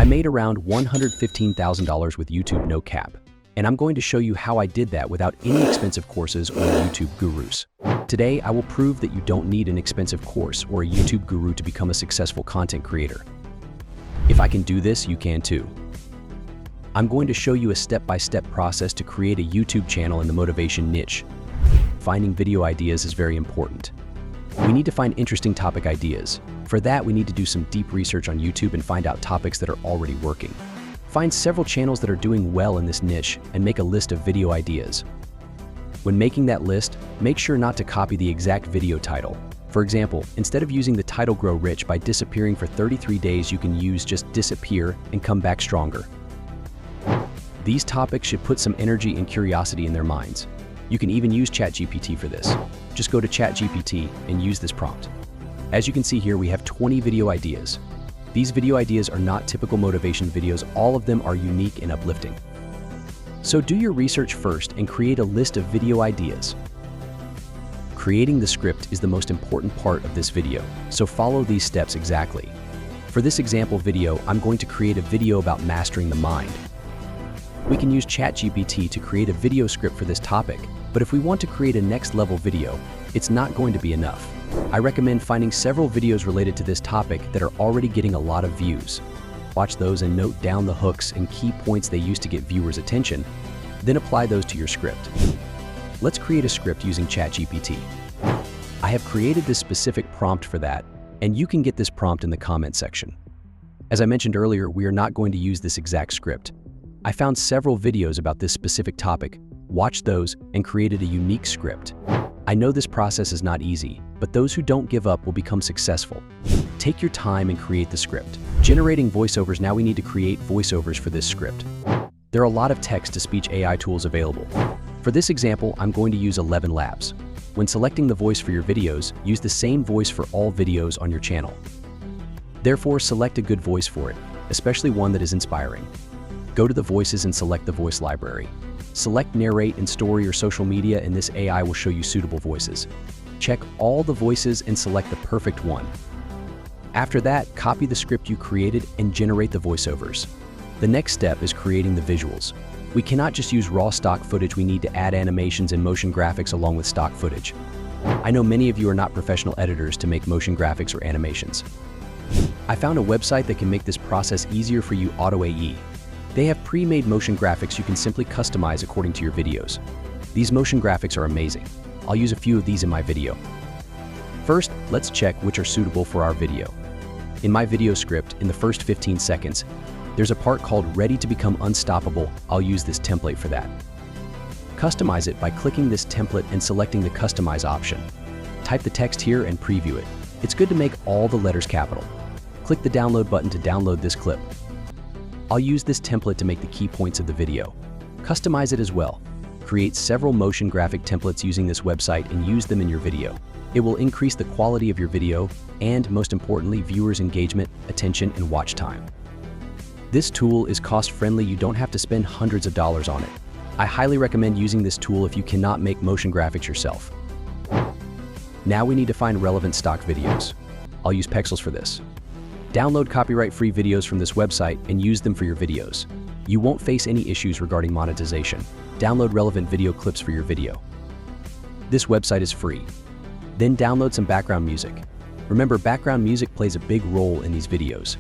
made around $115,000 with YouTube, no cap. And I'm going to show you how I did that without any expensive courses or YouTube gurus. Today, I will prove that you don't need an expensive course or a YouTube guru to become a successful content creator. If I can do this, you can too. I'm going to show you a step-by-step process to create a YouTube channel in the motivation niche. Finding video ideas is very important. We need to find interesting topic ideas. For that, we need to do some deep research on YouTube and find out topics that are already working. Find several channels that are doing well in this niche and make a list of video ideas. When making that list, make sure not to copy the exact video title. For example, instead of using the title "Grow Rich by disappearing for 33 days, you can use just "disappear" and come back stronger. These topics should put some energy and curiosity in their minds. You can even use ChatGPT for this. Just go to ChatGPT and use this prompt. As you can see here, we have 20 video ideas. These video ideas are not typical motivation videos. All of them are unique and uplifting. So do your research first and create a list of video ideas. Creating the script is the most important part of this video, so follow these steps exactly. For this example video, I'm going to create a video about mastering the mind. We can use ChatGPT to create a video script for this topic, but if we want to create a next-level video, it's not going to be enough. I recommend finding several videos related to this topic that are already getting a lot of views. Watch those and note down the hooks and key points they use to get viewers' attention, then apply those to your script. Let's create a script using ChatGPT. I have created this specific prompt for that, and you can get this prompt in the comment section. As I mentioned earlier, we are not going to use this exact script. I found several videos about this specific topic, watched those, and created a unique script. I know this process is not easy, but those who don't give up will become successful. Take your time and create the script. Generating voiceovers. Now we need to create voiceovers for this script. There are a lot of text-to-speech AI tools available. For this example, I'm going to use 11 Labs. When selecting the voice for your videos, use the same voice for all videos on your channel. Therefore, select a good voice for it, especially one that is inspiring. Go to the voices and select the voice library. Select narrate and story or social media, and this AI will show you suitable voices. Check all the voices and select the perfect one. After that, copy the script you created and generate the voiceovers. The next step is creating the visuals. We cannot just use raw stock footage. We need to add animations and motion graphics along with stock footage. I know many of you are not professional editors to make motion graphics or animations. I found a website that can make this process easier for you, AutoAE. They have pre-made motion graphics you can simply customize according to your videos. These motion graphics are amazing. I'll use a few of these in my video. First, let's check which are suitable for our video. In my video script, in the first 15 seconds, there's a part called Ready to Become Unstoppable. I'll use this template for that. Customize it by clicking this template and selecting the Customize option. Type the text here and preview it. It's good to make all the letters capital. Click the download button to download this clip. I'll use this template to make the key points of the video. Customize it as well. Create several motion graphic templates using this website and use them in your video. It will increase the quality of your video and, most importantly, viewers' engagement, attention, and watch time. This tool is cost-friendly. You don't have to spend hundreds of dollars on it. I highly recommend using this tool if you cannot make motion graphics yourself. Now we need to find relevant stock videos. I'll use Pexels for this. Download copyright-free videos from this website and use them for your videos. You won't face any issues regarding monetization. Download relevant video clips for your video. This website is free. Then download some background music. Remember, background music plays a big role in these videos.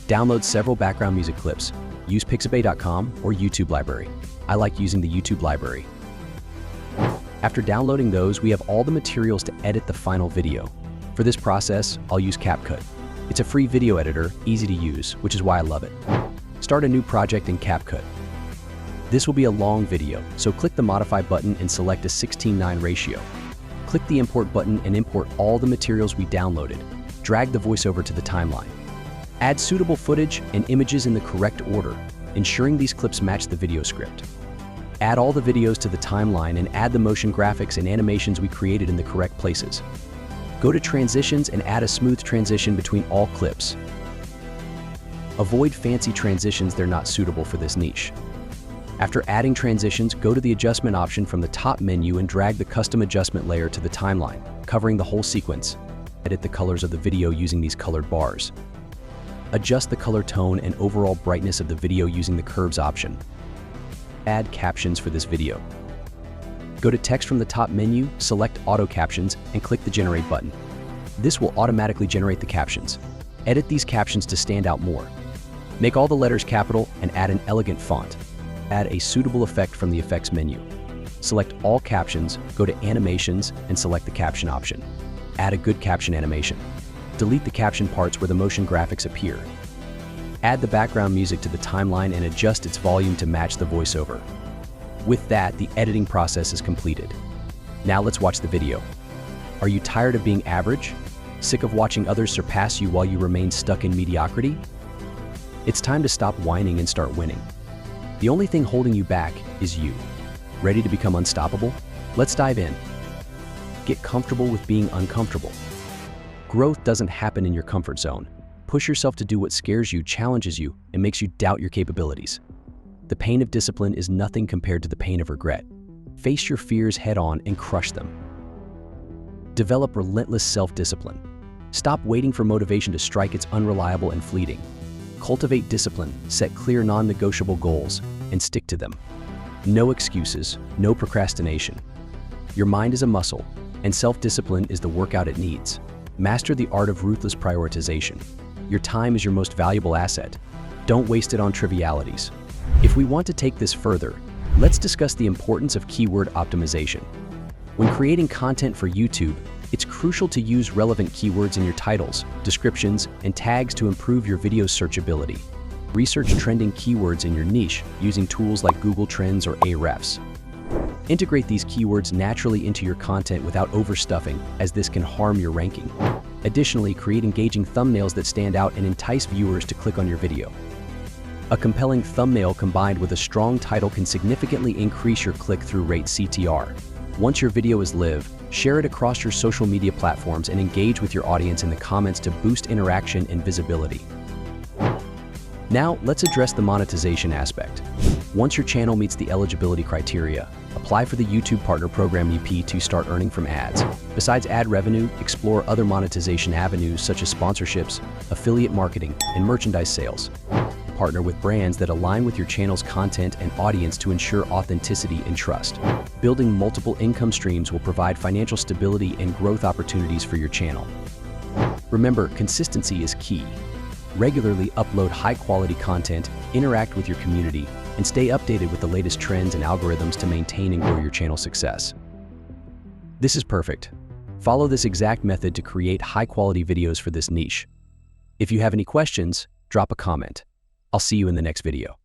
Download several background music clips. Use pixabay.com or YouTube library. I like using the YouTube library. After downloading those, we have all the materials to edit the final video. For this process, I'll use CapCut. It's a free video editor, easy to use, which is why I love it. Start a new project in CapCut. This will be a long video, so click the Modify button and select a 16:9 ratio. Click the Import button and import all the materials we downloaded. Drag the voiceover to the timeline. Add suitable footage and images in the correct order, ensuring these clips match the video script. Add all the videos to the timeline and add the motion graphics and animations we created in the correct places. Go to Transitions and add a smooth transition between all clips. Avoid fancy transitions, they're not suitable for this niche. After adding transitions, go to the Adjustment option from the top menu and drag the Custom Adjustment layer to the timeline, covering the whole sequence. Edit the colors of the video using these colored bars. Adjust the color tone and overall brightness of the video using the curves option. Add captions for this video. Go to text from the top menu, select Auto Captions, and click the Generate button. This will automatically generate the captions. Edit these captions to stand out more. Make all the letters capital and add an elegant font. Add a suitable effect from the Effects menu. Select all captions, go to Animations, and select the Caption option. Add a good caption animation. Delete the caption parts where the motion graphics appear. Add the background music to the timeline and adjust its volume to match the voiceover. With that, the editing process is completed. Now let's watch the video. Are you tired of being average? Sick of watching others surpass you while you remain stuck in mediocrity? It's time to stop whining and start winning. The only thing holding you back is you. Ready to become unstoppable? Let's dive in. Get comfortable with being uncomfortable. Growth doesn't happen in your comfort zone. Push yourself to do what scares you, challenges you, and makes you doubt your capabilities. The pain of discipline is nothing compared to the pain of regret. Face your fears head-on and crush them. Develop relentless self-discipline. Stop waiting for motivation to strike, it's unreliable and fleeting. Cultivate discipline, set clear non-negotiable goals, and stick to them. No excuses, no procrastination. Your mind is a muscle, and self-discipline is the workout it needs. Master the art of ruthless prioritization. Your time is your most valuable asset. Don't waste it on trivialities. If we want to take this further, let's discuss the importance of keyword optimization. When creating content for YouTube, it's crucial to use relevant keywords in your titles, descriptions, and tags to improve your video's searchability. Research trending keywords in your niche using tools like Google Trends or Ahrefs. Integrate these keywords naturally into your content without overstuffing, as this can harm your ranking. Additionally, create engaging thumbnails that stand out and entice viewers to click on your video. A compelling thumbnail combined with a strong title can significantly increase your click-through rate (CTR). Once your video is live, share it across your social media platforms and engage with your audience in the comments to boost interaction and visibility. Now, let's address the monetization aspect. Once your channel meets the eligibility criteria, apply for the YouTube Partner Program EP to start earning from ads. Besides ad revenue, explore other monetization avenues such as sponsorships, affiliate marketing, and merchandise sales. Partner with brands that align with your channel's content and audience to ensure authenticity and trust. Building multiple income streams will provide financial stability and growth opportunities for your channel. Remember, consistency is key. Regularly upload high-quality content, interact with your community, and stay updated with the latest trends and algorithms to maintain and grow your channel's success. This is perfect. Follow this exact method to create high-quality videos for this niche. If you have any questions, drop a comment. I'll see you in the next video.